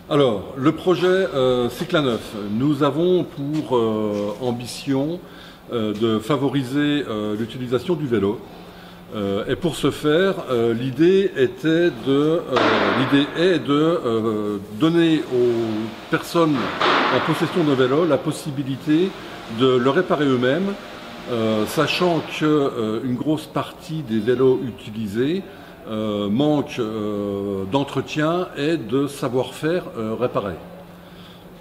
Alors, le projet Cyclaneuf, nous avons pour ambition de favoriser l'utilisation du vélo. Et pour ce faire, l'idée est de donner aux personnes en possession de vélo la possibilité de le réparer eux-mêmes, sachant qu'une grosse partie des vélos utilisés manque d'entretien et de savoir-faire réparé.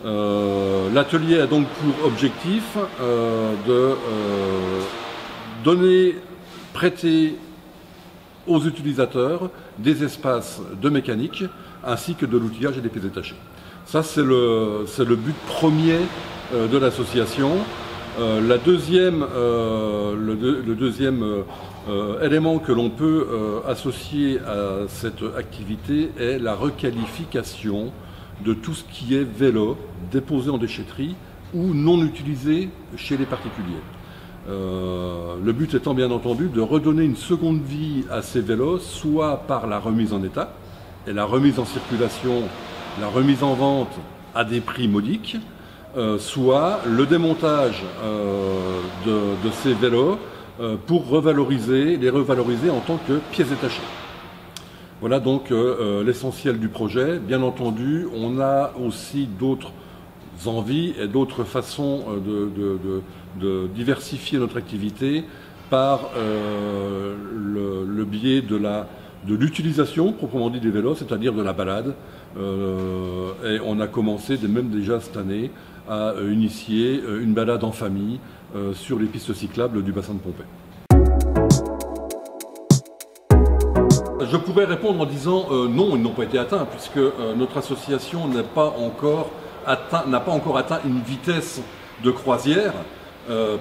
L'atelier a donc pour objectif de prêter aux utilisateurs des espaces de mécanique ainsi que de l'outillage et des pièces détachées. Ça, c'est le but premier de l'association. Le deuxième élément que l'on peut associer à cette activité est la requalification de tout ce qui est vélo déposé en déchetterie ou non utilisé chez les particuliers. Le but étant bien entendu de redonner une seconde vie à ces vélos, soit par la remise en état et la remise en circulation, la remise en vente à des prix modiques, soit le démontage de ces vélos pour les revaloriser en tant que pièces détachées. Voilà donc l'essentiel du projet. Bien entendu, on a aussi d'autres envies et d'autres façons de diversifier notre activité par le biais de l'utilisation proprement dit des vélos, c'est-à-dire de la balade. Et on a commencé même déjà cette année à initier une balade en famille sur les pistes cyclables du bassin de Pompée. Je pourrais répondre en disant non, ils n'ont pas été atteints, puisque notre association n'a pas encore atteint une vitesse de croisière.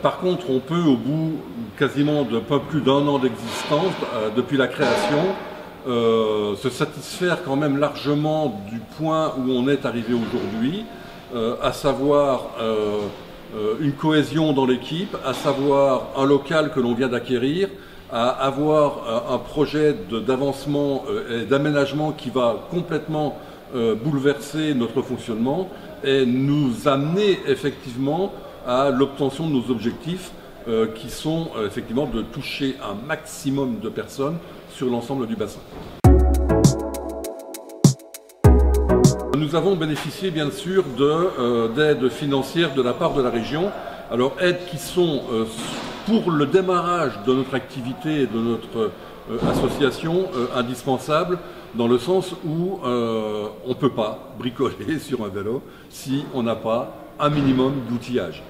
Par contre, on peut, au bout quasiment de pas plus d'un an d'existence, depuis la création, se satisfaire quand même largement du point où on est arrivé aujourd'hui, à savoir une cohésion dans l'équipe, à savoir un local que l'on vient d'acquérir, à avoir un projet d'avancement et d'aménagement qui va complètement bouleverser notre fonctionnement et nous amener effectivement à l'obtention de nos objectifs qui sont effectivement de toucher un maximum de personnes sur l'ensemble du bassin. Nous avons bénéficié bien sûr d'aides financières de la part de la région. Alors aides qui sont pour le démarrage de notre activité et de notre association indispensables dans le sens où on ne peut pas bricoler sur un vélo si on n'a pas un minimum d'outillage.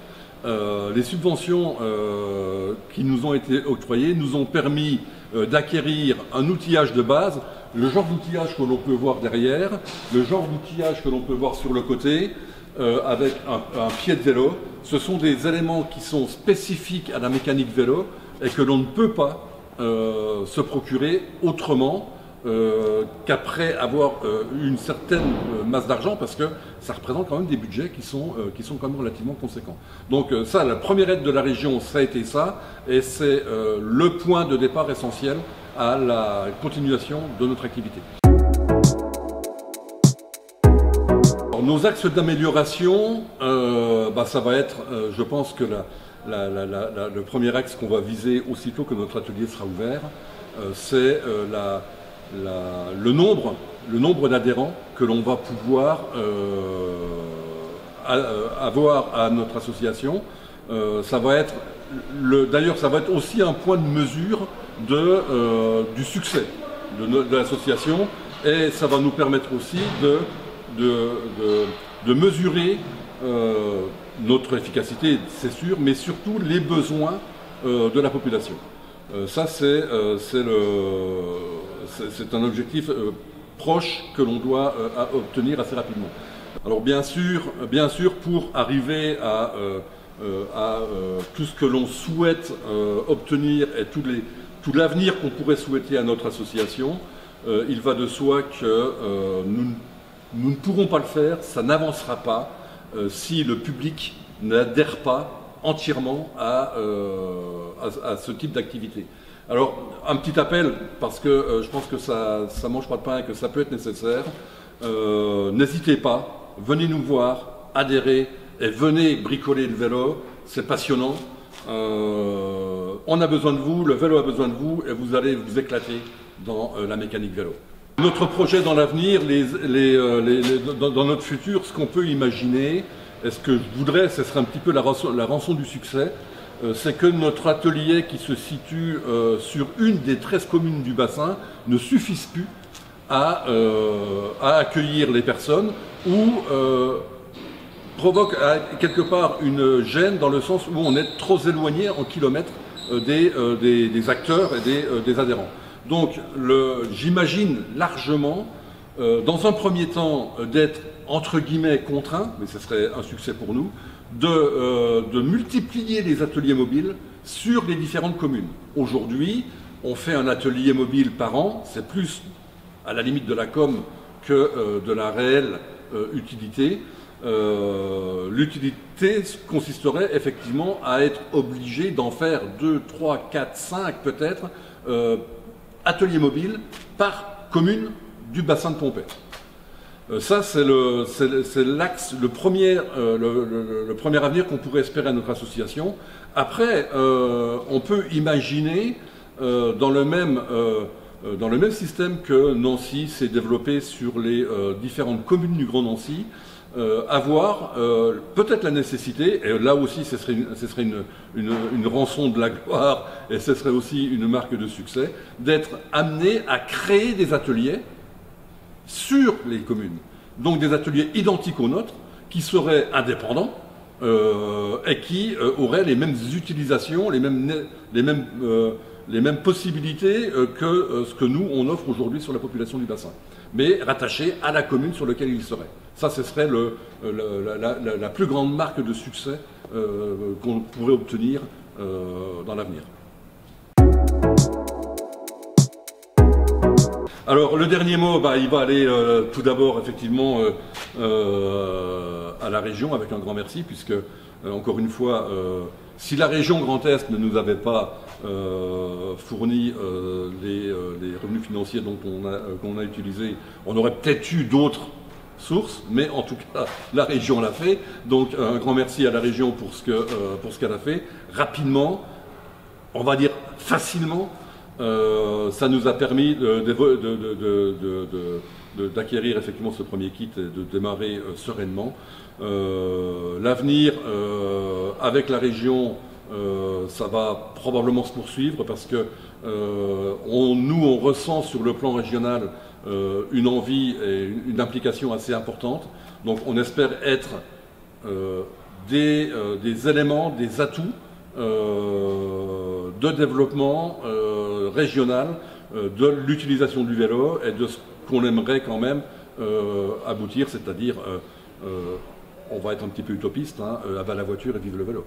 Les subventions qui nous ont été octroyées nous ont permis d'acquérir un outillage de base, le genre d'outillage que l'on peut voir derrière, le genre d'outillage que l'on peut voir sur le côté, avec un pied de vélo. Ce sont des éléments qui sont spécifiques à la mécanique vélo et que l'on ne peut pas se procurer autrement qu'après avoir une certaine masse d'argent, parce que ça représente quand même des budgets qui sont quand même relativement conséquents. Donc ça, la première aide de la région, ça a été ça, et c'est le point de départ essentiel à la continuation de notre activité. Alors, nos axes d'amélioration, ça va être, je pense que le premier axe qu'on va viser aussitôt que notre atelier sera ouvert, c'est le nombre d'adhérents que l'on va pouvoir avoir à notre association. Ça va être d'ailleurs, ça va être aussi un point de mesure du succès de l'association, et ça va nous permettre aussi de mesurer notre efficacité, c'est sûr, mais surtout les besoins de la population. Ça, c'est un objectif proche que l'on doit obtenir assez rapidement. Alors bien sûr, pour arriver à tout ce que l'on souhaite obtenir et tout l'avenir qu'on pourrait souhaiter à notre association, il va de soi que nous ne pourrons pas le faire, ça n'avancera pas si le public n'adhère pas entièrement à ce type d'activité. Alors, un petit appel, parce que je pense que ça mange pas de pain et que ça peut être nécessaire. N'hésitez pas, venez nous voir, adhérez et venez bricoler le vélo, c'est passionnant. On a besoin de vous, le vélo a besoin de vous et vous allez vous éclater dans la mécanique vélo. Notre projet dans l'avenir, dans notre futur, ce qu'on peut imaginer, et ce que je voudrais, ce serait un petit peu la rançon du succès, c'est que notre atelier qui se situe sur une des 13 communes du bassin ne suffise plus à accueillir les personnes ou provoque quelque part une gêne dans le sens où on est trop éloigné en kilomètres des acteurs et des adhérents. Donc j'imagine largement, dans un premier temps, d'être entre guillemets contraint, mais ce serait un succès pour nous, de multiplier les ateliers mobiles sur les différentes communes. Aujourd'hui, on fait un atelier mobile par an, c'est plus à la limite de la com que de la réelle utilité. L'utilité consisterait effectivement à être obligé d'en faire 2, 3, 4, 5 peut-être ateliers mobiles par commune du bassin de Pompée. Ça, c'est l'axe, le premier avenir qu'on pourrait espérer à notre association. Après, on peut imaginer, dans le même système que Nancy s'est développé sur les différentes communes du Grand Nancy, avoir peut-être la nécessité, et là aussi ce serait une rançon de la gloire, et ce serait aussi une marque de succès, d'être amené à créer des ateliers sur les communes. Donc des ateliers identiques aux nôtres, qui seraient indépendants et qui auraient les mêmes utilisations, les mêmes possibilités que ce que nous on offre aujourd'hui sur la population du bassin, mais rattachés à la commune sur laquelle ils seraient. Ça, ce serait la plus grande marque de succès qu'on pourrait obtenir dans l'avenir. Alors le dernier mot, il va aller tout d'abord effectivement à la région avec un grand merci, puisque encore une fois, si la région Grand Est ne nous avait pas fourni les revenus financiers qu'on a utilisés, on aurait peut-être eu d'autres sources, mais en tout cas la région l'a fait. Donc un grand merci à la région pour ce qu'elle a fait rapidement, on va dire facilement. Ça nous a permis d'acquérir effectivement ce premier kit et de démarrer sereinement. L'avenir avec la région, ça va probablement se poursuivre parce que on ressent sur le plan régional une envie et une implication assez importante. Donc on espère être des éléments, des atouts de développement régional de l'utilisation du vélo et de ce qu'on aimerait quand même aboutir, c'est-à-dire, on va être un petit peu utopiste, abat la voiture et vive le vélo.